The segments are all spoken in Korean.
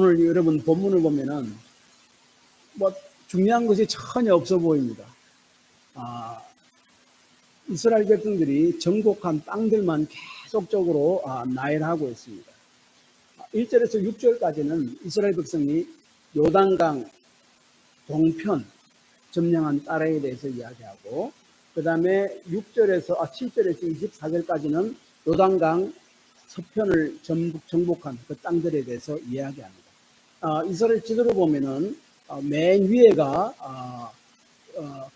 오늘 여러분 본문을 보면은 뭐 중요한 것이 전혀 없어 보입니다. 이스라엘 백성들이 정복한 땅들만 계속적으로 나열하고 있습니다. 1절에서 6절까지는 이스라엘 백성이 요단강 동편 점령한 땅에 대해서 이야기하고, 그 다음에 7절에서 24절까지는 요단강 서편을 정복한 그 땅들에 대해서 이야기합니다. 이스라엘 지도를 보면은 맨 위에가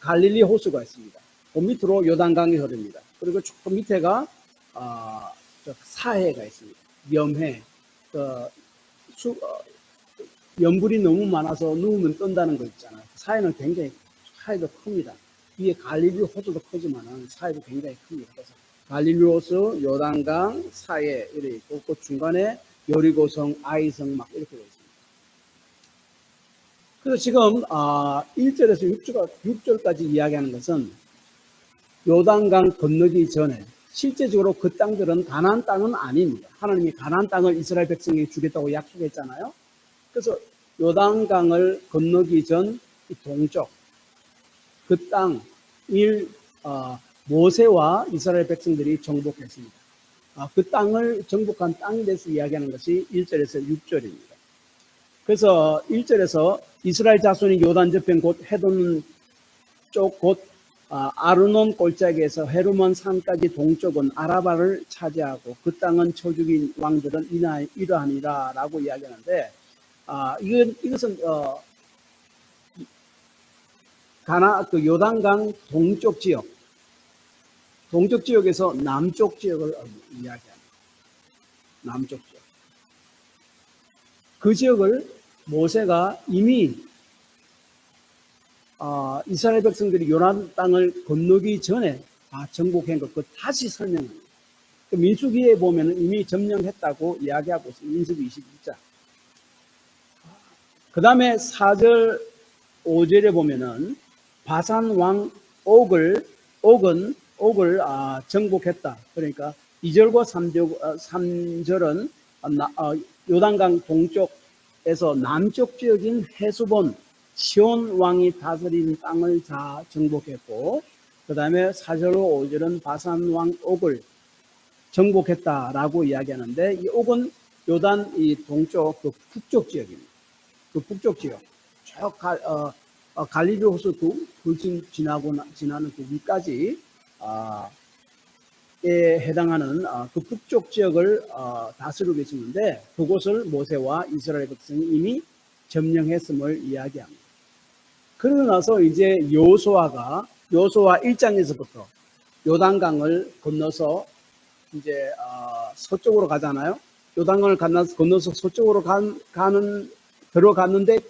갈릴리 호수가 있습니다. 그 밑으로 요단강이 흐릅니다. 그리고 조금 밑에가 사해가 있습니다. 염해. 염불이 너무 많아서 누우면 뜬다는 거 있잖아요. 사해는 굉장히 사해도 큽니다. 위에 갈릴리 호수도 크지만 사해도 굉장히 큽니다. 그래서 갈릴리 호수, 요단강, 사해 이렇게 있고, 그 중간에 여리고성, 아이성 막 이렇게 되어 있습니다. 그래서 지금 1절에서 6절까지 이야기하는 것은 요단강 건너기 전에, 실제적으로 그 땅들은 가나안 땅은 아닙니다. 하나님이 가나안 땅을 이스라엘 백성에게 주겠다고 약속했잖아요. 그래서 요단강을 건너기 전 이 동쪽 그 땅을 모세와 이스라엘 백성들이 정복했습니다. 그 땅을 정복한 땅에 대해서 이야기하는 것이 1절에서 6절입니다. 그래서 1절에서 이스라엘 자손이 요단 저편 곧 해돈 쪽 곧 아르논 골짜기에서 헤르몬 산까지 동쪽은 아라바를 차지하고 그 땅은 초죽인 왕들은 이러하니라 라고 이야기하는데, 이것은 그 요단강 동쪽 지역에서 남쪽 지역을 이야기합니다. 남쪽 지역. 그 지역을 모세가 이미 이스라엘 백성들이 요단 땅을 건너기 전에 정복한 것, 그 다시 설명합니다. 그 민수기에 보면 이미 점령했다고 이야기하고 있습니다. 민수기 22장. 그 다음에 4절, 5절에 보면은 바산 왕 옥은 정복했다. 그러니까 2절과 3절은 요단강 동쪽에서 남쪽 지역인 헤스본 시온 왕이 다스린 땅을 다 정복했고, 그 다음에 4절로 5절은 바산 왕 옥을 정복했다라고 이야기하는데, 이 옥은 요단 이 동쪽 그 북쪽 지역입니다. 그 북쪽 지역, 쭉 갈릴리 호수 굴진 지나는 그 위까지 에 해당하는 그 북쪽 지역을 다스리고 계시는데, 그곳을 모세와 이스라엘 백성이 이미 점령했음을 이야기합니다. 그러고 나서 이제 여호수아 1장에서부터 요단강을 건너서 이제 서쪽으로 가잖아요. 요단강을 건너서 서쪽으로 들어갔는데,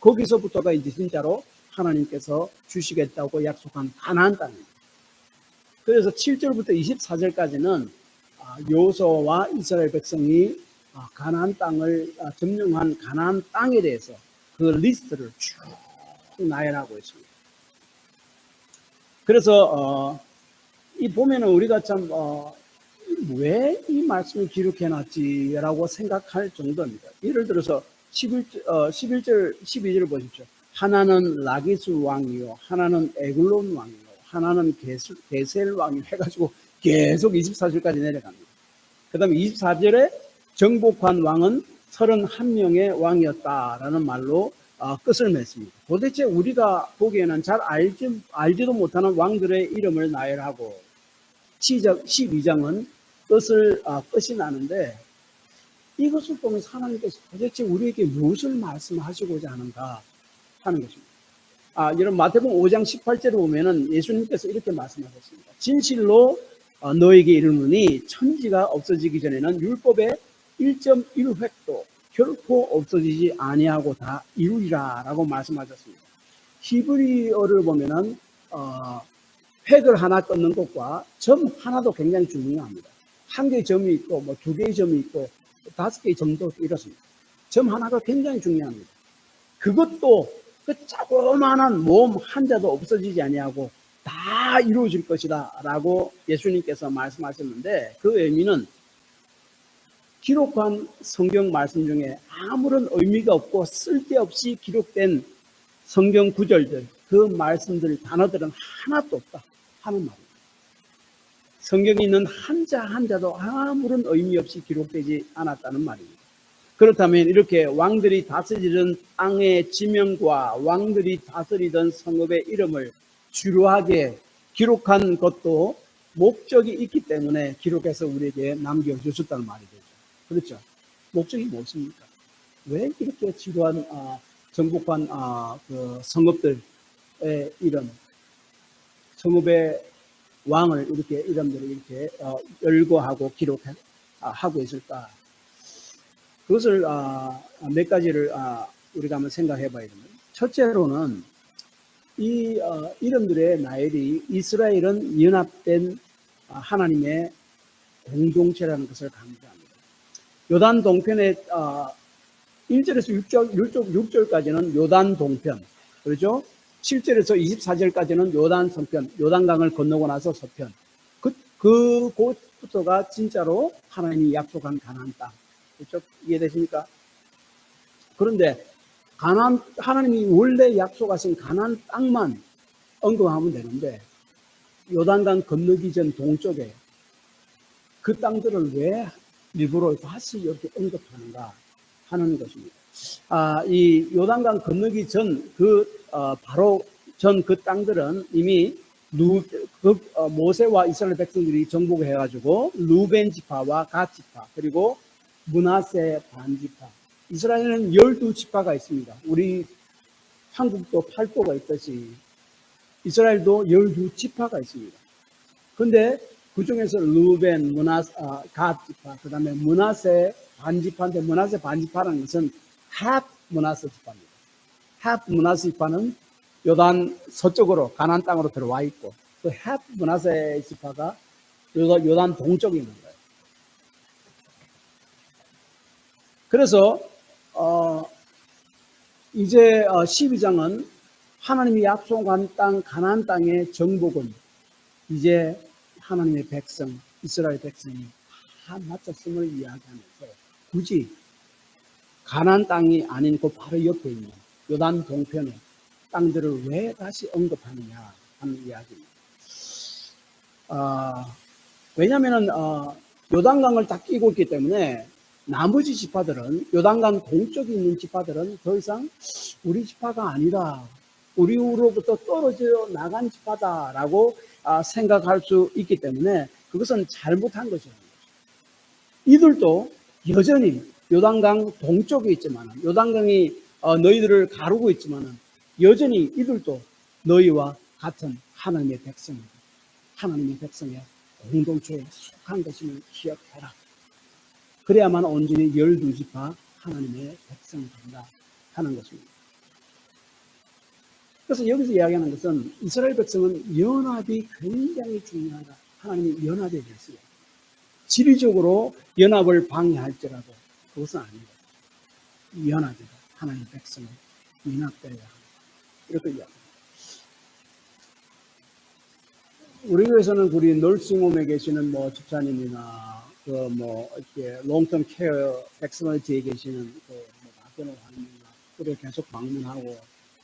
거기서부터가 이제 진짜로 하나님께서 주시겠다고 약속한 가나안 땅입니다. 그래서 7절부터 24절까지는 여호수아와 이스라엘 백성이 가나안 땅을 점령한 가나안 땅에 대해서 그 리스트를 쭉 나열하고 있습니다. 그래서 이 보면은 우리가 참 왜 이 말씀을 기록해놨지라고 생각할 정도입니다. 예를 들어서 11절, 12절을 보십시오. 하나는 라기스 왕이요, 하나는 에글론 왕이요, 하나는 게셀 왕이요 해가지고 계속 24절까지 내려갑니다. 그 다음에 24절에 정복한 왕은 31명의 왕이었다라는 말로 끝을 맺습니다. 도대체 우리가 보기에는 잘 알지도 못하는 왕들의 이름을 나열하고 12장은 끝이 나는데, 이것을 보면서 하나님께서 도대체 우리에게 무엇을 말씀하시고자 하는가 하는 것입니다. 여러분 마태복음 5장 18절을 보면은 예수님께서 이렇게 말씀하셨습니다. 진실로 너에게 이르노니 천지가 없어지기 전에는 율법의 1.1획도 결코 없어지지 아니하고 다 이루리라 라고 말씀하셨습니다. 히브리어를 보면은 획을 하나 끊는 것과 점 하나도 굉장히 중요합니다. 한 개의 점이 있고 뭐 두 개의 점이 있고 5개의 점도 이렇습니다. 점 하나가 굉장히 중요합니다. 그것도 그 조그마한 모음 한자도 없어지지 아니하고 다 이루어질 것이다 라고 예수님께서 말씀하셨는데, 그 의미는 기록한 성경 말씀 중에 아무런 의미가 없고 쓸데없이 기록된 성경 구절들, 그 말씀들, 단어들은 하나도 없다 하는 말입니다. 성경에 있는 한자 한자도 아무런 의미 없이 기록되지 않았다는 말입니다. 그렇다면 이렇게 왕들이 다스리던 땅의 지명과 왕들이 다스리던 성읍의 이름을 주요하게 기록한 것도 목적이 있기 때문에 기록해서 우리에게 남겨주셨다는 말이 되죠. 그렇죠? 목적이 무엇입니까? 왜 이렇게 지루한 정복한 그 성읍들의 이름, 성읍의 왕을 이렇게 이름들을 이렇게 열거하고 기록하고 있을까? 그것을 몇 가지를 우리가 한번 생각해 봐야 됩니다. 첫째로는 이 이름들의 나열이 이스라엘은 연합된 하나님의 공동체라는 것을 강조합니다. 요단 동편의 1절에서 6절까지는 요단 동편, 그렇죠? 7절에서 24절까지는 요단 서편, 요단강을 건너고 나서 서편. 그곳부터가 진짜로 하나님이 약속한 가나안 땅. 그렇죠? 이해되십니까? 그런데 하나님이 원래 약속하신 가나안 땅만 언급하면 되는데 요단강 건너기 전 동쪽에 그 땅들을 왜 일부러 다시 이렇게 언급하는가 하는 것입니다. 이 요단강 건너기 전 바로 전 그 땅들은 이미 모세와 이스라엘 백성들이 정복을 해가지고 루벤 지파와 갓 지파 그리고 므낫세 반 지파. 이스라엘은 12지파가 있습니다. 우리 한국도 8도가 있듯이 이스라엘도 12지파가 있습니다. 그런데 그 중에서 루벤, 갓 지파, 그 다음에 므낫세 반지파인데 므낫세 반지파라는 것은 합 므낫세 지파입니다. 합 므낫세 지파는 요단 서쪽으로 가나안 땅으로 들어와 있고 그 합 므낫세 지파가 요단 동쪽에 있는 거예요. 그래서 이제 12장은 하나님이 약속한 땅 가나안 땅의 정복은 이제 하나님의 백성, 이스라엘 백성이 다 마쳤음을 이야기하면서 굳이 가나안 땅이 아닌 그 바로 옆에 있는 요단 동편의 땅들을 왜 다시 언급하느냐 하는 이야기입니다. 왜냐하면 요단강을 다 끼고 있기 때문에 나머지 지파들은 요단강 동쪽에 있는 지파들은 더 이상 우리 지파가 아니다. 우리로부터 떨어져 나간 지파다라고 생각할 수 있기 때문에 그것은 잘못한 것입니다. 이들도 여전히 요단강 동쪽에 있지만 요단강이 너희들을 가르고 있지만 여전히 이들도 너희와 같은 하나님의 백성입니다. 하나님의 백성의 공동체에 속한 것임을 기억해라. 그래야만 온전히 12지파 하나님의 백성이 된다 하는 것입니다. 그래서 여기서 이야기하는 것은 이스라엘 백성은 연합이 굉장히 중요하다. 하나님이 연합에 대해서 지리적으로 연합을 방해할지라도 그것은 아닙니다. 연합이다. 하나님의 백성은 연합되어야 합니다. 이렇게 이야기합니다. 우리 교회에서는 우리 널싱홈에 계시는 집사님이나 이렇게 롱텀 케어 엑스널티에 계시는 박근호 환님이나 그를 계속 방문하고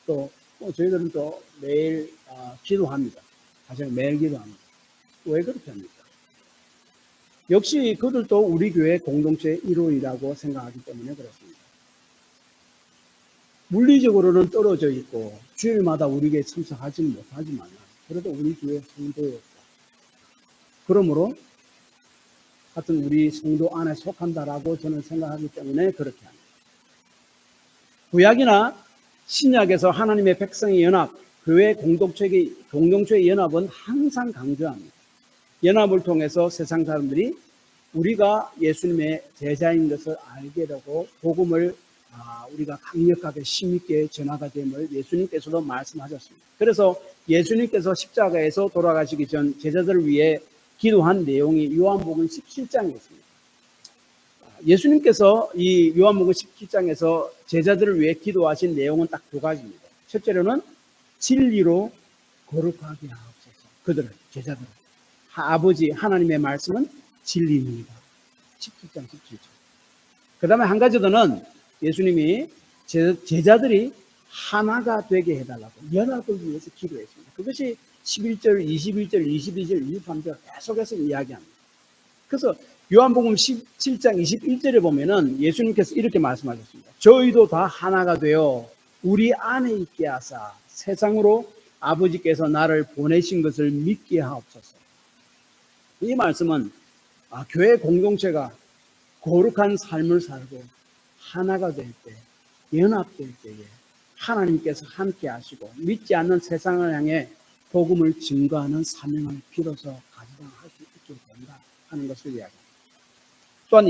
또 저희들은 또 매일 기도합니다. 사실 매일 기도합니다. 왜 그렇게 합니까? 역시 그들도 우리 교회 공동체의 일원이라고 생각하기 때문에 그렇습니다. 물리적으로는 떨어져 있고 주일마다 우리 교회에 참석하지는 못하지만 그래도 우리 교회 성도였다. 그러므로 같은 우리 성도 안에 속한다라고 저는 생각하기 때문에 그렇게 합니다. 구약이나 신약에서 하나님의 백성의 연합, 교회 공동체의 연합은 항상 강조합니다. 연합을 통해서 세상 사람들이 우리가 예수님의 제자인 것을 알게 되고 복음을 우리가 강력하게 힘있게 전하가 됨을 예수님께서도 말씀하셨습니다. 그래서 예수님께서 십자가에서 돌아가시기 전 제자들을 위해 기도한 내용이 요한복음 17장에 있습니다. 예수님께서 이 요한복음 17장에서 제자들을 위해 기도하신 내용은 딱 두 가지입니다. 첫째로는 진리로 거룩하게 하옵소서. 그들을, 제자들을. 아버지 하나님의 말씀은 진리입니다. 17장 17절. 그 다음에 한 가지 더는 예수님이 제자들이 하나가 되게 해달라고 연합을 위해서 기도했습니다. 그것이 11절, 21절, 22절, 23절 계속해서 이야기합니다. 그래서 요한복음 17장 21절에 보면은 예수님께서 이렇게 말씀하셨습니다. 저희도 다 하나가 되어 우리 안에 있게 하사 세상으로 아버지께서 나를 보내신 것을 믿게 하옵소서. 이 말씀은 교회 공동체가 거룩한 삶을 살고 하나가 될 때, 연합될 때에 하나님께서 함께 하시고 믿지 않는 세상을 향해 복음을 증거하는 사명을 비로소 감당할 수 있게 된다 하는 것을 이야기합니다. 또한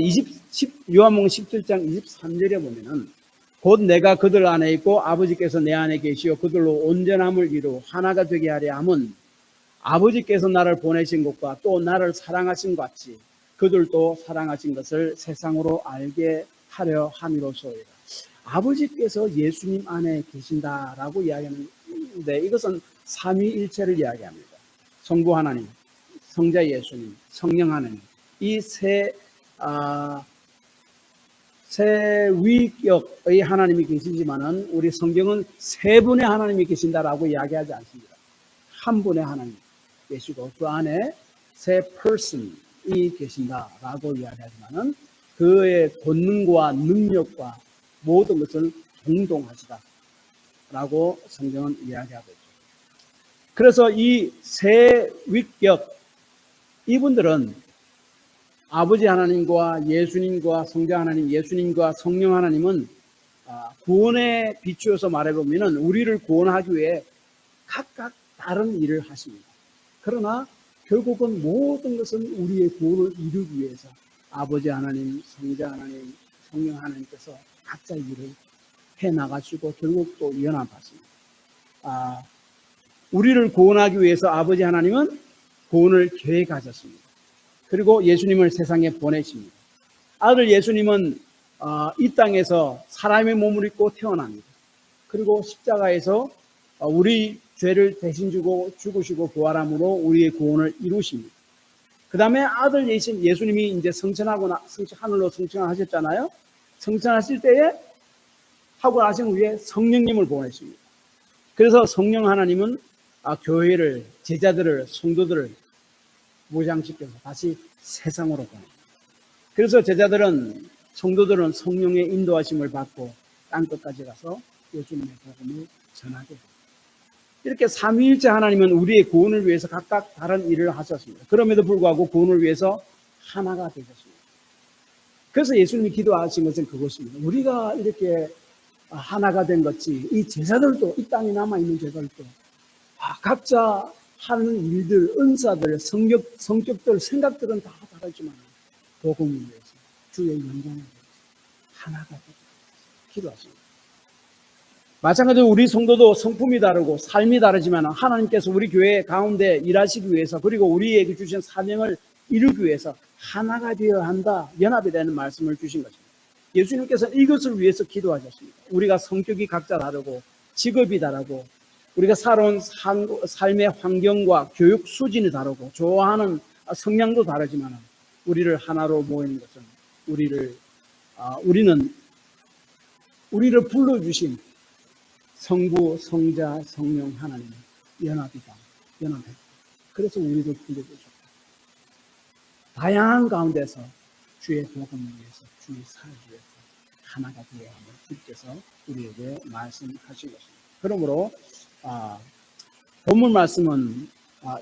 요한복음 17장 23절에 보면은 곧 내가 그들 안에 있고 아버지께서 내 안에 계시어 그들로 온전함을 이루어 하나가 되게 하려 함은 아버지께서 나를 보내신 것과 또 나를 사랑하신 것 같이 그들도 사랑하신 것을 세상으로 알게 하려 함이로소이다. 아버지께서 예수님 안에 계신다라고 이야기하는데 이것은 삼위일체를 이야기합니다. 성부 하나님, 성자 예수님, 성령 하나님 이 세 위격의 하나님이 계시지만은 우리 성경은 세 분의 하나님이 계신다라고 이야기하지 않습니다. 한 분의 하나님 계시고 그 안에 세 person이 계신다라고 이야기하지만은 그의 권능과 능력과 모든 것을 동동하시다라고 성경은 이야기하고 있죠. 그래서 이 세 위격 이분들은 아버지 하나님과 예수님과 성자 하나님, 예수님과 성령 하나님은 구원에 비추어서 말해보면 우리를 구원하기 위해 각각 다른 일을 하십니다. 그러나 결국은 모든 것은 우리의 구원을 이루기 위해서 아버지 하나님, 성자 하나님, 성령 하나님께서 각자 일을 해나가시고 결국 또 연합하십니다. 우리를 구원하기 위해서 아버지 하나님은 구원을 계획하셨습니다. 그리고 예수님을 세상에 보내십니다. 아들 예수님은 이 땅에서 사람의 몸을 입고 태어납니다. 그리고 십자가에서 우리 죄를 대신 주고 죽으시고 부활함으로 우리의 구원을 이루십니다. 그 다음에 아들 예수님이 이제 하늘로 성천하셨잖아요. 성천하실 때에 하고 나신 후에 성령님을 보내십니다. 그래서 성령 하나님은 교회를, 제자들을, 성도들을 무장시켜서 다시 세상으로 보냅니다. 그래서 제자들은, 성도들은 성령의 인도하심을 받고 땅끝까지 가서 예수님의 복음을 전하게 됩니다. 이렇게 삼위일체 하나님은 우리의 구원을 위해서 각각 다른 일을 하셨습니다. 그럼에도 불구하고 구원을 위해서 하나가 되셨습니다. 그래서 예수님이 기도하신 것은 그것입니다. 우리가 이렇게 하나가 된 것이 이 제자들도, 이 땅에 남아있는 제자들도 각자 하는 일들, 은사들, 성격들, 생각들은 다 다르지만 복음을 위해서, 주의 영광을 위해서 하나가 되고 기도하십니다. 마찬가지로 우리 성도도 성품이 다르고 삶이 다르지만 하나님께서 우리 교회 가운데 일하시기 위해서 그리고 우리에게 주신 사명을 이루기 위해서 하나가 되어야 한다, 연합이 되는 말씀을 주신 것입니다. 예수님께서는 이것을 위해서 기도하셨습니다. 우리가 성격이 각자 다르고 직업이 다르고 우리가 살아온 삶의 환경과 교육 수준이 다르고 좋아하는 성향도 다르지만 우리를 하나로 모이는 것은 우리를 불러주신 성부, 성자, 성령 하나님의 연합했다. 그래서 우리도 불러주셨다. 다양한 가운데서 주의 복음을 위해서, 주의 사역을 위해서 하나가 되어야 함을 주께서 우리에게 말씀하신 것입니다. 그러므로 본문 말씀은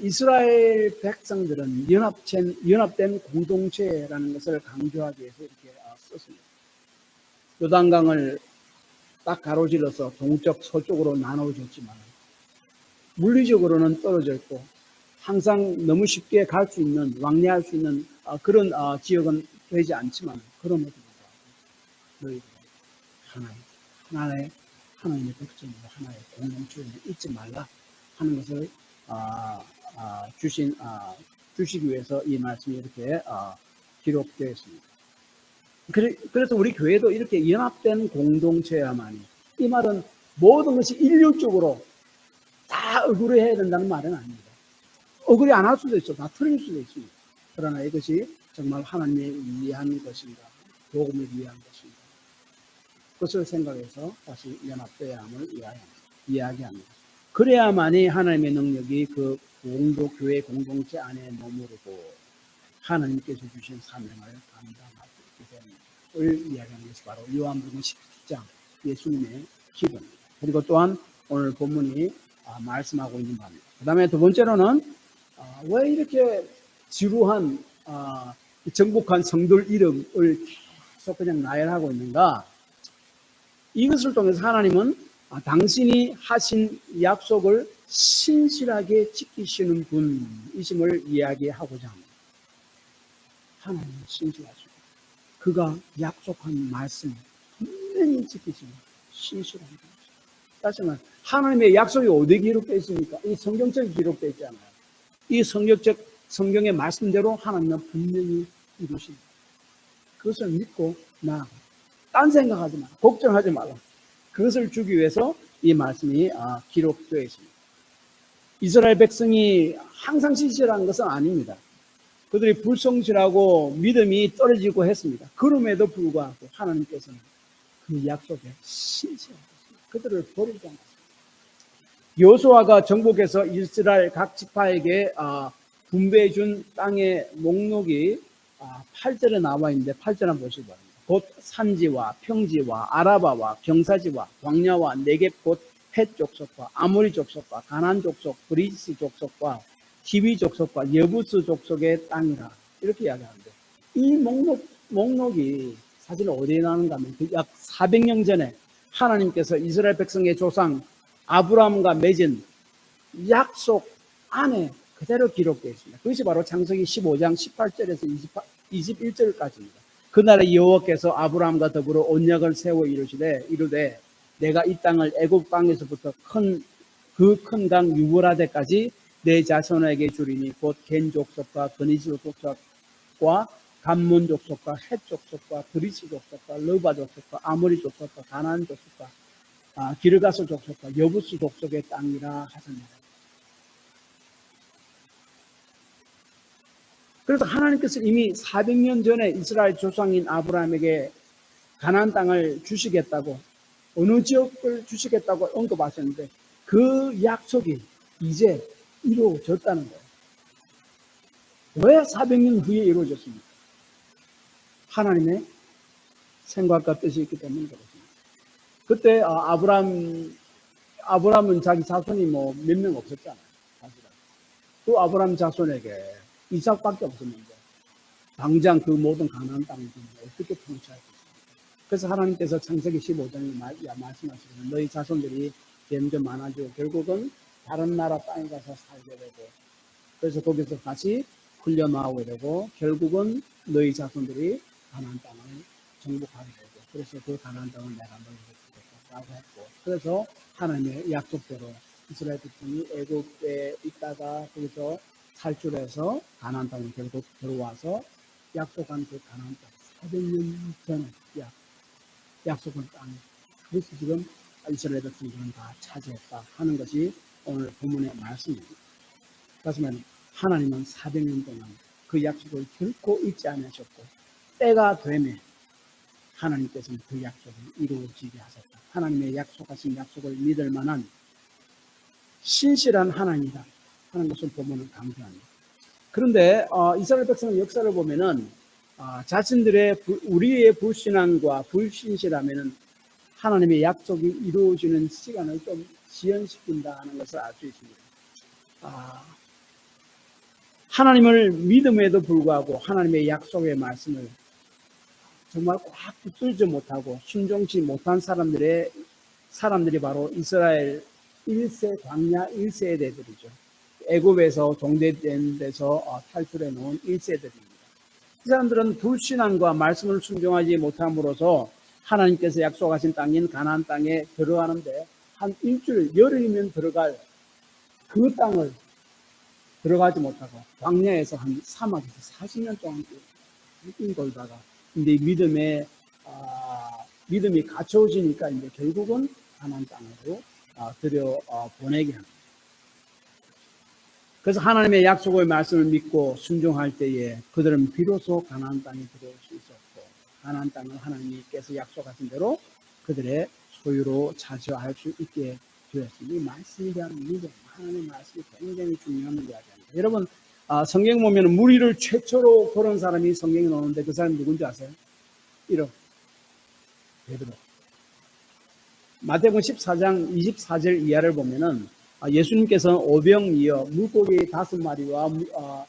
이스라엘 백성들은 연합된 공동체라는 것을 강조하기 위해서 이렇게 썼습니다. 요단강을 딱 가로질러서 동쪽, 서쪽으로 나눠졌지만 물리적으로는 떨어져 있고 항상 너무 쉽게 갈 수 있는, 왕래할 수 있는 그런 지역은 되지 않지만 그럼에도 불구하고 너희들은 하나님의 백성으로 하나의 공동체를 잊지 말라 하는 것을 주시기 위해서 이 말씀이 이렇게 기록되어 있습니다. 그래서 우리 교회도 이렇게 연합된 공동체야만이, 이 말은 모든 것이 일률적으로 다 억울히 해야 된다는 말은 아닙니다. 억울히 안 할 수도 있어. 다 틀릴 수도 있습니다. 그러나 이것이 정말 하나님의 위한 것인가, 복음을 위한 것입니다. 그것을 생각해서 다시 연합되어야 함을 이야기합니다. 그래야만이 하나님의 능력이 그 공도 교회 공동체 안에 머무르고 하나님께서 주신 사명을 감당할 수 있게 됨을 이야기하는 것이 바로 요한복음 10장 예수님의 기도입니다. 그리고 또한 오늘 본문이 말씀하고 있는 바입니다. 그 다음에 두 번째로는 왜 이렇게 지루한 정복한 성들 이름을 계속 그냥 나열하고 있는가? 이것을 통해서 하나님은 당신이 하신 약속을 신실하게 지키시는 분이심을 이야기하고자 합니다. 하나님은 신실하시고 그가 약속한 말씀을 분명히 지키시는 신실한 분이십니다. 다시 말하면 하나님의 약속이 어디에 기록되어 있습니까? 이 성경책에 기록되어 있지 않아요. 이 성경의 말씀대로 하나님은 분명히 이루십니다. 그것을 믿고 나아가. 딴 생각하지 마라. 걱정하지 말라. 그것을 주기 위해서 이 말씀이 기록되어 있습니다. 이스라엘 백성이 항상 신실한 것은 아닙니다. 그들이 불성실하고 믿음이 떨어지고 했습니다. 그럼에도 불구하고 하나님께서는 그 약속에 신실하셨습니다. 그들을 버리지 않았습니다. 여호수아가 정복해서 이스라엘 각 지파에게 분배해 준 땅의 목록이 8절에 나와 있는데 8절 한번 보시기 바랍니다. 곧 산지와 평지와 아라바와 경사지와 광야와 네겝 곧 헷 족속과 아모리 족속과 가나안 족속, 브리스 족속과 히위 족속과 여부스 족속의 땅이라 이렇게 이야기하는데 이 목록이 사실 어디에 나오는가 하면 약 400년 전에 하나님께서 이스라엘 백성의 조상 아브라함과 맺은 약속 안에 그대로 기록되어 있습니다. 그것이 바로 창세기 15장 18절에서 21절까지입니다. 그날에 여호와께서 아브라함과 더불어 언약을 세워 이르되 내가 이 땅을 애굽 강에서부터 그 큰 강 유브라데까지 내 자손에게 주리니 곧 겐 족속과 그니스 족속과 감몬 족속과 헷 족속과 브리스 족속과 르바 족속과 아모리 족속과 가나안 족속과 기르가스 족속과 여부스 족속의 땅이라 하셨습니다. 그래서 하나님께서 이미 400년 전에 이스라엘 조상인 아브라함에게 가나안 땅을 주시겠다고 어느 지역을 주시겠다고 언급하셨는데 그 약속이 이제 이루어졌다는 거예요. 왜 400년 후에 이루어졌습니까? 하나님의 생각과 뜻이 있기 때문에 그렇습니다. 그때 아브라함은 자기 자손이 몇 명 없었잖아요. 사실은. 그 아브라함 자손에게 이삭밖에 없었는데 당장 그 모든 가나안 땅을 어떻게 통치할 수 있습니까? 그래서 하나님께서 창세기 15장에 말씀하시기를 너희 자손들이 점점 많아지고 결국은 다른 나라 땅에 가서 살게 되고 그래서 거기서 다시 풀려나오게 되고 결국은 너희 자손들이 가나안 땅을 정복하게 되고 그래서 그 가나안 땅을 내가 너희에게 주겠다라고 했고 그래서 하나님의 약속대로 이스라엘 백성이 애굽에 있다가 거기서 탈출해서 가나안 땅에 결국 들어와서 약속한 그 가나안 땅 400년 전에 약속한 땅 그래서 지금 이스라엘 백성들은 다 차지했다 하는 것이 오늘 본문의 말씀입니다. 그렇지만 하나님은 400년 동안 그 약속을 결코 잊지 않으셨고 때가 되면 하나님께서는 그 약속을 이루어지게 하셨다. 하나님의 약속하신 약속을 믿을 만한 신실한 하나님이다 하는 것을 본문은 강조합니다. 그런데 이스라엘 백성의 역사를 보면은 자신들의 우리의 불신앙과 불신실함에는 하나님의 약속이 이루어지는 시간을 좀 지연시킨다 하는 것을 알 수 있습니다. 하나님을 믿음에도 불구하고 하나님의 약속의 말씀을 정말 꽉 붙들지 못하고 순종치 못한 사람들이 바로 이스라엘 1세 광야 1세대들이죠. 애굽에서 종되된 데서 탈출해 놓은 1세대들입니다. 이 사람들은 불신앙과 말씀을 순종하지 못함으로써 하나님께서 약속하신 땅인 가나안 땅에 들어가는데 한 일주일 열흘이면 들어갈 그 땅을 들어가지 못하고 광야에서 한 사막에서 40년 동안 빙 돌다가 이제 믿음이 갖춰지니까 이제 결국은 가나안 땅으로 들여 보내게 합니다. 그래서 하나님의 약속의 말씀을 믿고 순종할 때에 그들은 비로소 가나안 땅에 들어올 수 있었고 가나안 땅을 하나님께서 약속하신 대로 그들의 소유로 차지할 수 있게 되었습니다. 이 말씀에 대한 믿음, 하나님의 말씀이 굉장히 중요한 이야기입니다. 여러분, 성경 보면 무리를 최초로 걸은 사람이 성경에 나오는데 그 사람이 누군지 아세요? 이름 베드로. 마태복음 14장 24절 이하를 보면은 예수님께서는 오병이어 물고기 5마리와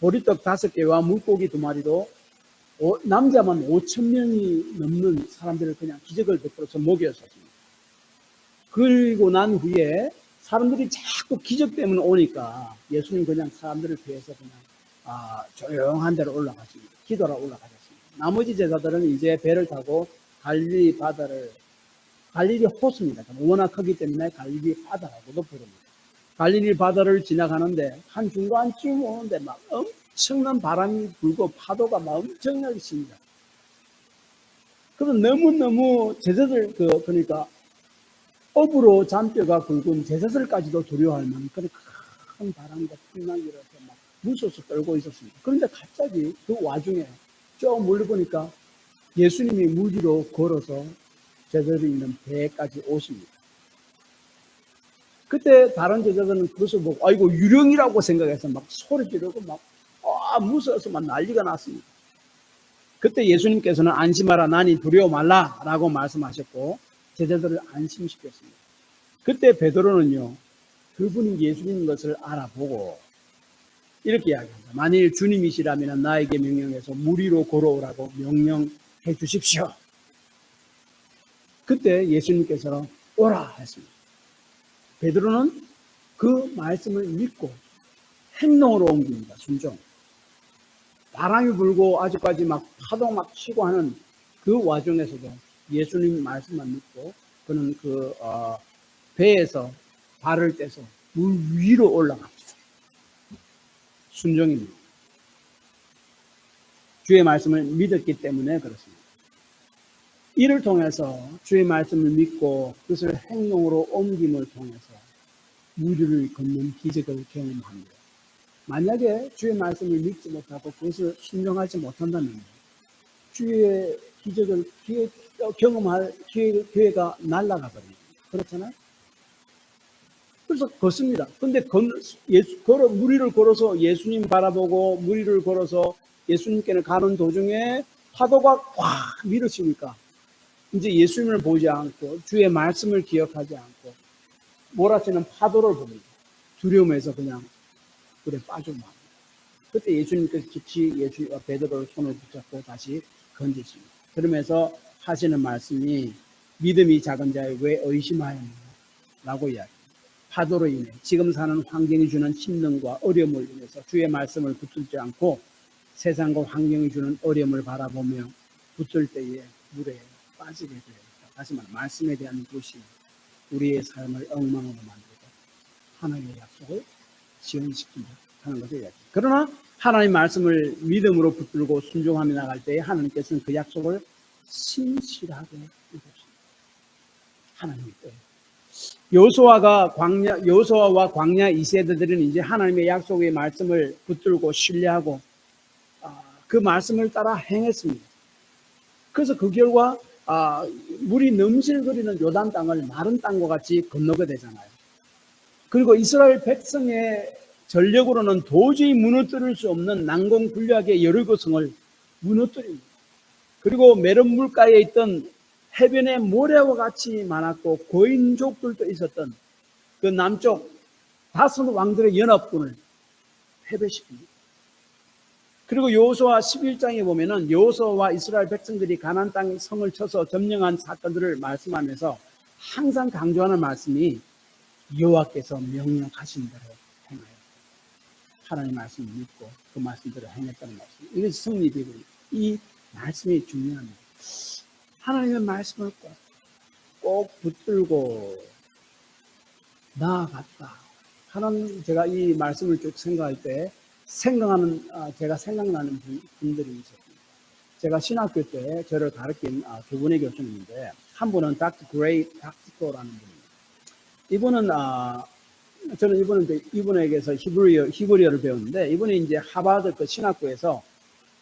보리떡 5개와 물고기 2마리로 남자만 5,000명이 넘는 사람들을 그냥 기적을 베풀어서 먹였었습니다. 그리고 난 후에 사람들이 자꾸 기적 때문에 오니까 예수님 그냥 사람들을 피해서 그냥 조용한 데로 올라가십니다. 기도하러 올라가셨습니다. 나머지 제자들은 이제 배를 타고 갈릴리 호수입니다. 워낙 크기 때문에 갈릴리 바다라고도 부릅니다. 갈릴리 바다를 지나가는데 한 중간쯤 오는데 막 엄청난 바람이 불고 파도가 막 엄청나게 칩니다. 그래서 너무너무 제자들 그러니까 업으로 잔뼈가 굵은 제자들까지도 두려워할 만한 그런 큰 바람과 풍랑이 이렇게 막 무서워서 떨고 있었습니다. 그런데 갑자기 그 와중에 쭉 멀리 보니까 예수님이 물 위로 걸어서 제자들이 있는 배까지 오십니다. 그때 다른 제자들은 그것을 보고 아이고 유령이라고 생각해서 막 소리 지르고 막 무서워서 막 난리가 났습니다. 그때 예수님께서는 안심하라 나니 두려워 말라 라고 말씀하셨고 제자들을 안심시켰습니다. 그때 베드로는요 그분이 예수님인 것을 알아보고 이렇게 이야기합니다. 만일 주님이시라면 나에게 명령해서 물 위로 걸어오라고 명령해 주십시오. 그때 예수님께서 오라 했습니다. 베드로는 그 말씀을 믿고 행동으로 옮깁니다. 순종. 바람이 불고 아직까지 막 파도 막 치고 하는 그 와중에서도 예수님 말씀만 믿고 그는 그 배에서 발을 떼서 물 위로 올라갑니다. 순종입니다. 주의 말씀을 믿었기 때문에 그렇습니다. 이를 통해서 주의 말씀을 믿고 그것을 행동으로 옮김을 통해서 무리를 걷는 기적을 경험합니다. 만약에 주의 말씀을 믿지 못하고 그것을 순종하지 못한다면 주의 기적을 경험할 기회가 날아가 버립니다. 그렇잖아요? 그래서 걷습니다. 근데 무리를 걸어서 예수님 바라보고 무리를 걸어서 예수님께는 가는 도중에 파도가 확 밀어치니까 이제 예수님을 보지 않고 주의 말씀을 기억하지 않고 몰아치는 파도를 봅니다. 두려움에서 그냥 물에 빠져만. 그때 예수님께서 깊이 베드로의 손을 붙잡고 다시 건지십니다. 그러면서 하시는 말씀이 믿음이 작은 자에 왜 의심하였느냐 라고 이야기합니다. 파도로 인해 지금 사는 환경이 주는 힘듦과 어려움을 인해서 주의 말씀을 붙들지 않고 세상과 환경이 주는 어려움을 바라보며 붙들 때에 물에 빠지게 됩니다. 다시 말해 말씀에 대한 무심 우리의 삶을 엉망으로 만들고 하나님의 약속을 지연시킨다 하는 것을 이야기합니다. 그러나 하나님의 말씀을 믿음으로 붙들고 순종하며 나갈 때에 하나님께서는 그 약속을 신실하게 이루십니다. 하나님의 뜻. 여호수아와 광야 2세대들은 이제 하나님의 약속의 말씀을 붙들고 신뢰하고 그 말씀을 따라 행했습니다. 그래서 그 결과 물이 넘실거리는 요단 땅을 마른 땅과 같이 건너게 되잖아요. 그리고 이스라엘 백성의 전력으로는 도저히 무너뜨릴 수 없는 난공불락의 여리고성을 무너뜨립니다. 그리고 메론 물가에 있던 해변의 모래와 같이 많았고 고인족들도 있었던 그 남쪽 5 왕들의 연합군을 패배시킵니다. 그리고 여호수아 11장에 보면은 여호수아와 이스라엘 백성들이 가나안 땅 성을 쳐서 점령한 사건들을 말씀하면서 항상 강조하는 말씀이 여호와께서 명령하신 대로 행하여 하나님의 말씀을 믿고 그 말씀대로 행했다는 말씀. 이것이 승리 비결입니다. 이 말씀이 중요합니다. 하나님의 말씀을 꼭 붙들고 나아갔다. 제가 이 말씀을 쭉 생각할 때 제가 생각나는 분들이 있었습니다. 제가 신학교 때 저를 가르친 2분의 교수님인데 한 분은 닥터 그레이 닥티코라는 분입니다. 이분은 저는 이분에게서 히브리어를 배웠는데 이분이 이제 하버드 그 신학교에서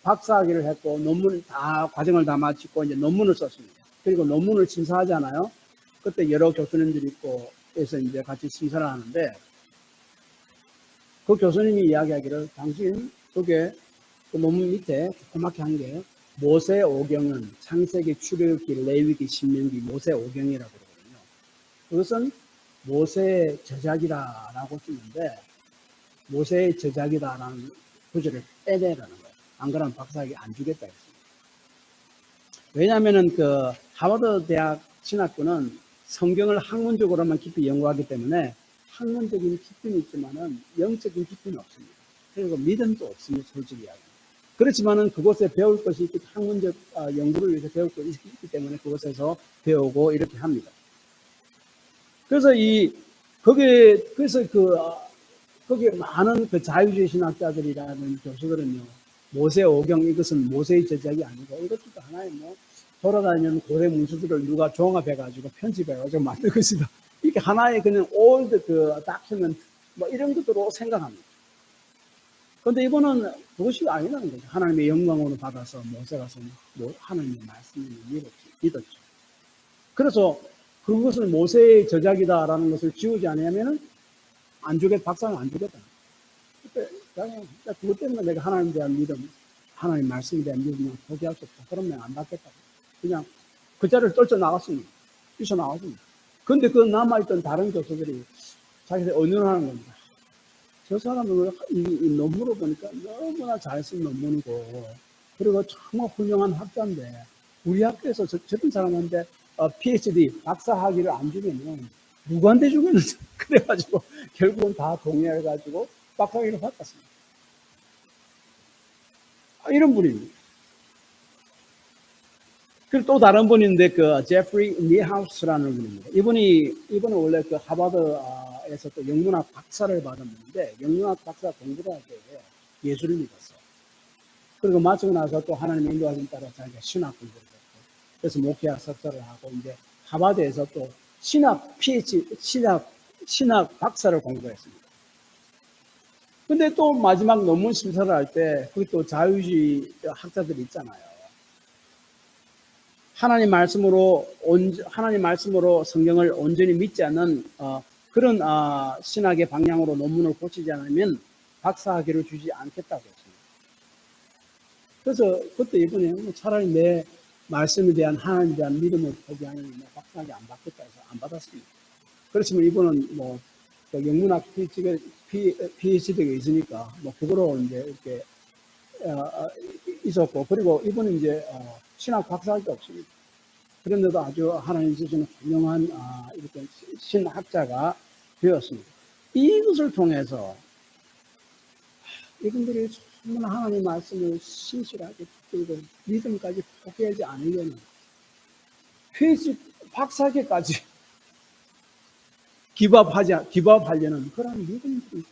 박사학위를 했고 논문 다 과정을 다 마치고 이제 논문을 썼습니다. 그리고 논문을 심사하잖아요. 그때 여러 교수님들이 있고 해서 이제 같이 심사를 하는데 그 교수님이 이야기하기를 당신 그게 그 논문 밑에 조그맣게 한 게 모세 오경은 창세기, 출애굽기, 레위기, 신명기, 모세 오경이라고 그러거든요. 그것은 모세의 저작이라고 쓰는데 모세의 저작이다라는 구절을 빼내라는 거예요. 안 그러면 박사학위 안 주겠다 했습니다. 왜냐하면은 그 하버드 대학 신학부는 성경을 학문적으로만 깊이 연구하기 때문에 학문적인 깊이는 있지만은 영적인 깊이는 없습니다. 그리고 믿음도 없습니다. 솔직히 이야기. 그렇지만은 그곳에 배울 것이 있기, 학문적 연구를 위해서 배울 것이 있기 때문에 그곳에서 배우고 이렇게 합니다. 그래서 거기에 많은 그 자유주의 신학자들이라는 교수들은요, 모세 오경 이것은 모세의 저작이 아니고 이것도 하나의 뭐 돌아다니는 고대 문서들을 누가 종합해가지고 편집해가지고 만든 것이다. 이렇게 하나의 그냥 올드 그 다큐멘트 뭐 이런 것으로 생각합니다. 그런데 이거는 그것이 아니라는 거죠. 하나님의 영광으로 받아서 모세가 하나님의 말씀을 믿었죠. 그래서 그것을 모세의 저작이다라는 것을 지우지 않으면은 박사는 안 주겠다. 그것 때문에 내가 하나님에 대한 믿음, 하나님 말씀에 대한 믿음을 포기할 수 없다. 그러면 안 받겠다. 그냥 그 자리를 떨쳐 나갔습니다. 뛰쳐 나갔습니다. 그런데 그 남아있던 다른 교수들이 자기들 의논하는 겁니다. 저 사람은 이 논문을 보니까 너무나 잘 쓴 논문이고, 그리고 정말 훌륭한 학자인데, 우리 학교에서 저런 사람한테 PhD, 박사학위를 안 주면은 누구한테 주겠는지. 그래가지고, 결국은 다 동의해가지고, 박사학위를 받았습니다. 이런 분입니다. 그리고 또 다른 분인데, 그, 제프리 니하우스라는 분입니다. 이분은 원래 그 하버드에서 또 영문학 박사를 받은 분인데, 영문학 박사 공부를 할 때 예술을 믿었어요. 그리고 마치고 나서 또 하나님의 인도하심 따라 자기가 신학 공부를 했고, 그래서 목회학 석사를 하고, 이제 하버드에서 또 신학 박사를 공부했습니다. 근데 또 마지막 논문 심사를 할 때, 거기 또 자유주의 학자들이 있잖아요. 하나님 말씀으로 성경을 온전히 믿지 않는 그런 신학의 방향으로 논문을 고치지 않으면 박사학위를 주지 않겠다고 했습니다. 그래서 그때 이번에 차라리 내 말씀에 대한 하나님에 대한 믿음을 포기하는 박사학위 안 받겠다 해서 안 받았습니다. 그렇지만 이번은 뭐 영문학 PhD가 있으니까 뭐 그거로 이제 이렇게 있었고, 그리고 이번은 이제 신학 박사학위가 없습니다. 그런데도 아주 하나님 주시는 훌륭한 이렇게 신학자가 되었습니다. 이것을 통해서 이분들이 정말 하나님 말씀을 신실하게 붙들고 믿음까지 포기하지 않으려는 박사학위까지 기부하려는 그런 믿음들이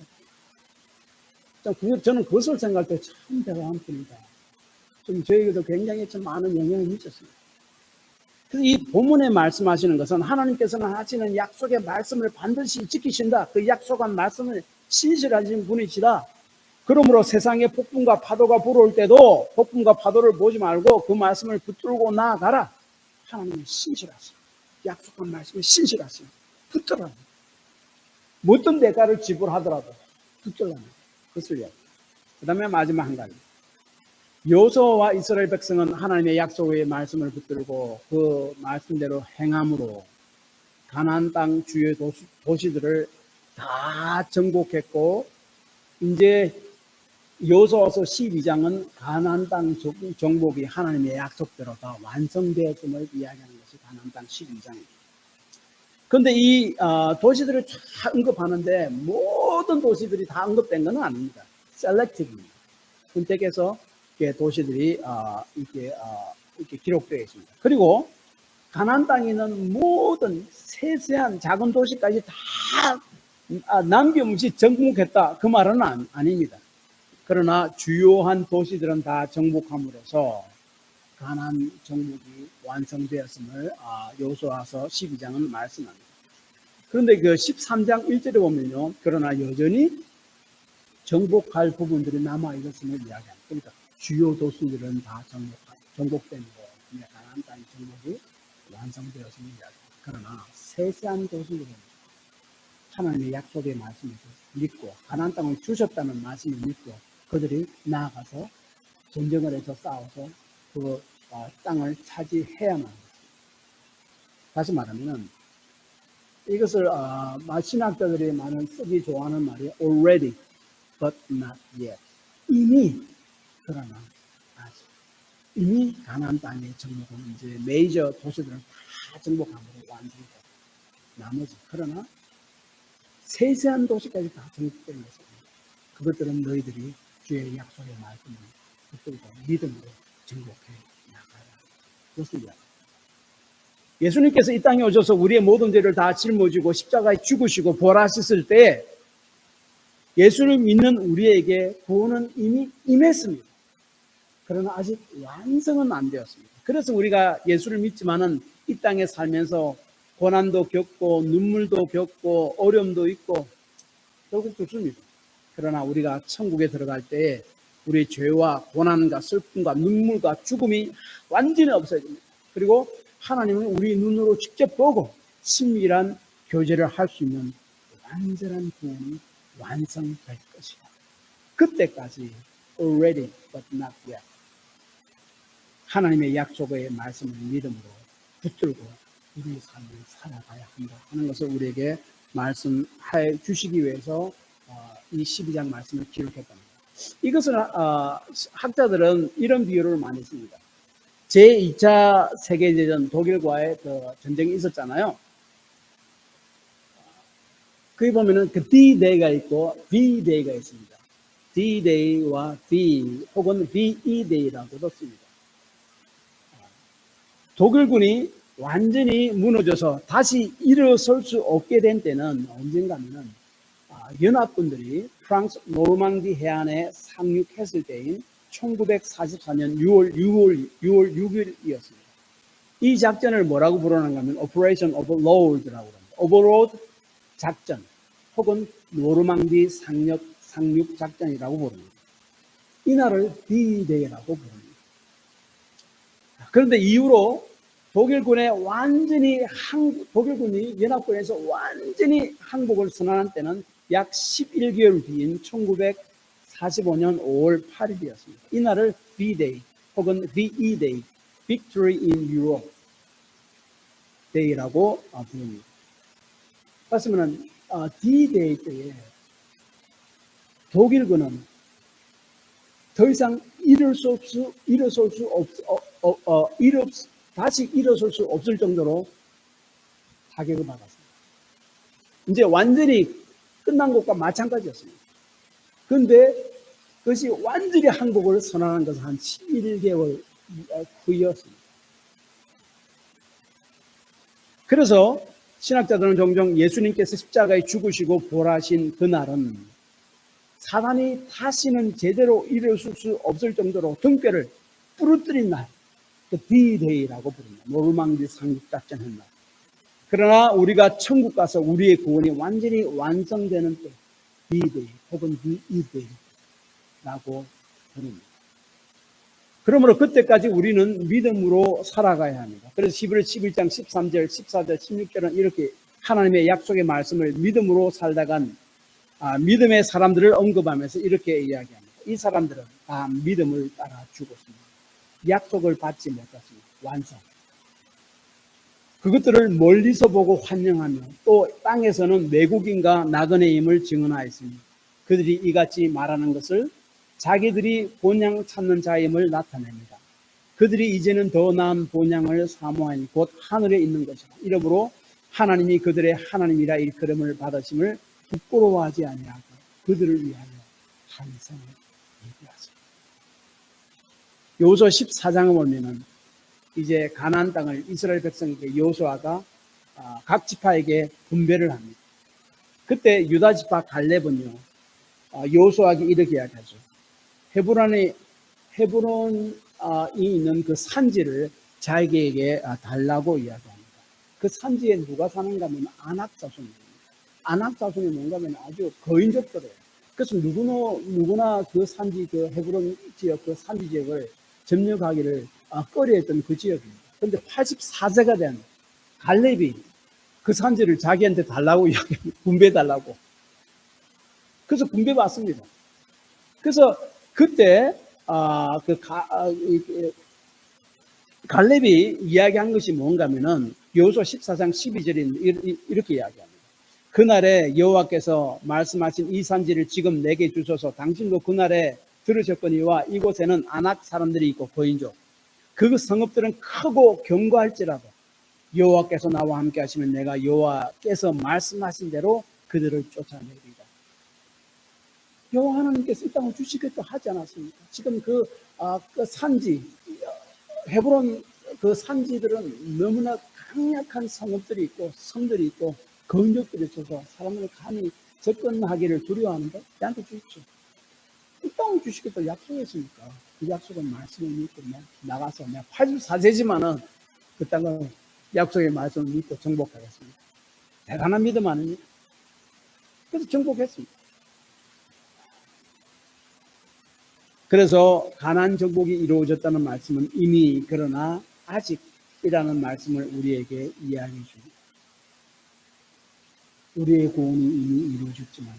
있었어요. 저는 그것을 생각할 때 참 대단한 분이다. 좀 저에게도 굉장히 좀 많은 영향을 미쳤습니다. 그래서 이 본문에 말씀하시는 것은 하나님께서는 하시는 약속의 말씀을 반드시 지키신다. 그 약속한 말씀을 신실하신 분이시다. 그러므로 세상에 폭풍과 파도가 불어올 때도 폭풍과 파도를 보지 말고 그 말씀을 붙들고 나아가라. 하나님은 신실하시다. 약속한 말씀을 신실하시다. 붙들어라. 어떤 대가를 지불하더라도 붙들라는 것을 이야기합니다. 그 다음에 마지막 한 가지. 여호수아와 이스라엘 백성은 하나님의 약속의 말씀을 붙들고 그 말씀대로 행함으로 가나안 땅 주요 도시들을 다 정복했고, 이제 여호수아서 12장은 가나안 땅 정복이 하나님의 약속대로 다 완성되었음을 이야기하는 것이 가나안 땅 12장입니다. 그런데 이 도시들을 다 언급하는데 모든 도시들이 다 언급된 건 아닙니다. 셀렉티브입니다. 선택해서 도시들이 이렇게 기록되어 있습니다. 그리고 가나안 땅에 있는 모든 세세한 작은 도시까지 다 남김없이 정복했다. 그 말은 아닙니다. 그러나 주요한 도시들은 다 정복함으로써 가나안 정복이 완성되었음을 여호수아서 12장은 말씀합니다. 그런데 그 13장 1절에 보면요, 그러나 여전히 정복할 부분들이 남아 있었음을 이야기합니다. 그러니까 주요 도시들은 다 정복된 거, 가나안 땅 정복이 완성되었습니다. 그러나 세세한 도시들은 하나님의 약속의 말씀을 믿고 가나안 땅을 주셨다는 말씀을 믿고 그들이 나아가서 전쟁을 해서 싸워서 그 땅을 차지해야만 합니다. 다시 말하면 이것을 신학자들이 많은 쓰기 좋아하는 말이 already but not yet. 이미 그러나 아직. 이미 가나안 땅의 정복은 이제 메이저 도시들은 다 정복함으로 완성되고 나머지 그러나 세세한 도시까지 다 정복된 것은 그것들은 너희들이 주의 약속의 말씀을 붙들고 믿음으로 정복해 나가야 그렇습니다. 예수님께서 이 땅에 오셔서 우리의 모든 죄를 다 짊어지고 십자가에 죽으시고 부활하셨을 때 예수를 믿는 우리에게 구원은 이미 임했습니다. 그러나 아직 완성은 안 되었습니다. 그래서 우리가 예수를 믿지만은 이 땅에 살면서 고난도 겪고 눈물도 겪고 어려움도 있고 결국 죽습니다. 그러나 우리가 천국에 들어갈 때 우리의 죄와 고난과 슬픔과 눈물과 죽음이 완전히 없어집니다. 그리고 하나님은 우리 눈으로 직접 보고 친밀한 교제를 할 수 있는 완전한 구원이 완성될 것이다. 그때까지 already but not yet 하나님의 약속의 말씀을 믿음으로 붙들고 우리의 삶을 살아가야 한다 하는 것을 우리에게 말씀해 주시기 위해서 이 12장 말씀을 기록했답니다. 이것은 학자들은 이런 비유를 많이 씁니다. 제2차 세계대전 독일과의 그 전쟁이 있었잖아요. 거기 보면은 그 D-Day가 있고 V-Day가 있습니다. D-Day와 V 혹은 VE-Day라고도 씁니다. 독일군이 완전히 무너져서 다시 일어설 수 없게 된 때는 언젠가면은 연합군들이 프랑스 노르망디 해안에 상륙했을 때인 1944년 6월 6일이었습니다. 이 작전을 뭐라고 부르는가 하면 Operation Overlord라고 합니다. Overlord 작전 혹은 노르망디 상륙 작전이라고 부릅니다. 이날을 D-Day라고 부릅니다. 그런데 이후로 독일군이 연합군에서 완전히 항복을 선언한 때는 약 11개월 뒤인 1945년 5월 8일이었습니다. 이날을 V-Day 혹은 VE-Day, Victory in Europe Day라고 부릅니다. 그렇으면 D-Day 때에 독일군은 더 이상 다시 일어설 수 없을 정도로 타격을 받았습니다. 이제 완전히 끝난 것과 마찬가지였습니다. 그런데 그것이 완전히 항복을 선언한 것은 한 11개월 후였습니다. 그래서 신학자들은 종종 예수님께서 십자가에 죽으시고 부활하신 그날은 사단이 다시는 제대로 일어설 수 없을 정도로 등뼈를 부러뜨린 날, 그 D-Day라고 부릅니다. 노르망디 상륙작전 한 날. 그러나 우리가 천국 가서 우리의 구원이 완전히 완성되는 때, D-Day 혹은 VE-Day라고 부릅니다. 그러므로 그때까지 우리는 믿음으로 살아가야 합니다. 그래서 히브리 11장 13절, 14절, 16절은 이렇게 하나님의 약속의 말씀을 믿음으로 살다간 믿음의 사람들을 언급하면서 이렇게 이야기합니다. 이 사람들은 다 믿음을 따라 죽었습니다. 약속을 받지 못했습니다. 완성. 그것들을 멀리서 보고 환영하며 또 땅에서는 외국인과 나그네임을 증언하였으니 그들이 이같이 말하는 것을 자기들이 본향 찾는 자임을 나타냅니다. 그들이 이제는 더 나은 본향을 사모하니 곧 하늘에 있는 것이다. 이러므로 하나님이 그들의 하나님이라 일컬음을 받으심을 부끄러워하지 아니하고 그들을 위하여 한성을 예비하십니다. 여호수아 14장을 보면은 이제 가나안 땅을 이스라엘 백성에게 여호수아가 각 지파에게 분배를 합니다. 그때 유다 지파 갈렙은요 여호수아에게 이렇게 이야기하죠. 헤브론이 있는 그 산지를 자기에게 달라고 이야기합니다. 그 산지에 누가 사는가 하면 아낙 자손입니다. 아낙 자손이 뭔가 하면 아주 거인족들이에요. 그래서 누구나 그 산지, 그 헤브론 지역, 그 산지 지역을 점령하기를 꺼려했던 그 지역입니다. 그런데 84세가 된 갈렙이 그 산지를 자기한테 달라고 분배해달라고. 그래서 분배받습니다. 그래서 그때 갈렙이 이야기한 것이 뭔가면은 여호수아 14장 12절인 이렇게 이야기합니다. 그날에 여호와께서 말씀하신 이 산지를 지금 내게 주소서. 당신도 그날에 들으셨거니와 이곳에는 아낙 사람들이 있고 거인족. 그 성읍들은 크고 견고할지라도 여호와께서 나와 함께 하시면 내가 여호와께서 말씀하신 대로 그들을 쫓아내리리다. 여호와 하나님께서 이 땅을 주시겠다 하지 않았습니까? 지금 그 산지, 헤브론 그 산지들은 너무나 강력한 성읍들이 있고 섬들이 있고 건적들이 있어서 사람들이 감히 접근하기를 두려워하는데 나한테 주십시오. 이 땅을 주시겠다 약속했으니까 그 약속은 말씀을 믿고 나가서 내가 84세지만은 그 땅을 약속의 말씀을 믿고 정복하겠습니다. 대단한 믿음 아닙니까? 그래서 정복했습니다. 그래서 가나안 정복이 이루어졌다는 말씀은 이미 그러나 아직이라는 말씀을 우리에게 이야기해 줍니다. 우리의 구원이 이미 이루어졌지만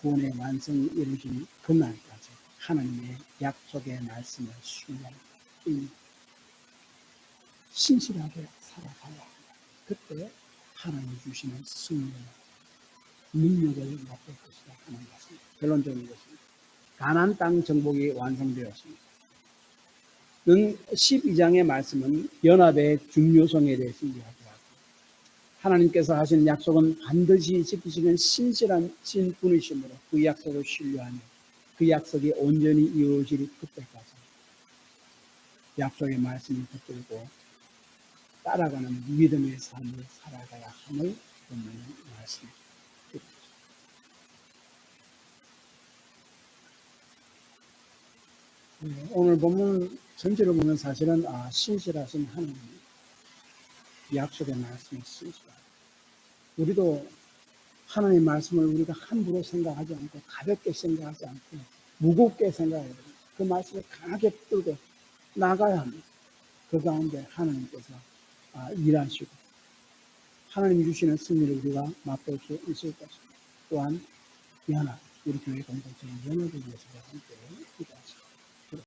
구원의 완성이 이루어진 그날까지 하나님의 약속의 말씀을 신뢰하고 신실하게 살아가야 합니다. 그때 하나님 주시는 승리와 능력을 맛볼 것이다 하는 것입니다. 결론적인 것입니다. 가나안 땅 정복이 완성되었습니다. 12장의 말씀은 연합의 중요성에 대해서 이야기합니다. 하나님께서 하신 약속은 반드시 지키시는 신실한 분이시므로 그 약속을 신뢰하며 그 약속이 온전히 이루어질 그때까지 약속의 말씀을 붙들고 따라가는 믿음의 삶을 살아가야 함을 본문의 말씀입니다. 오늘 본문 전체를 보면 사실은 신실하신 하나님, 약속의 말씀이 신실하다. 우리도 하나님의 말씀을 우리가 함부로 생각하지 않고 가볍게 생각하지 않고 무겁게 생각해야 됩니다. 그 말씀을 강하게 붙들고 나가야 합니다. 그 가운데 하나님께서 일하시고 하나님이 주시는 승리를 우리가 맛볼 수 있을 것입니다. 또한 연합, 우리 교회 공동체의 연합을 위해서 함께 기도하십니다.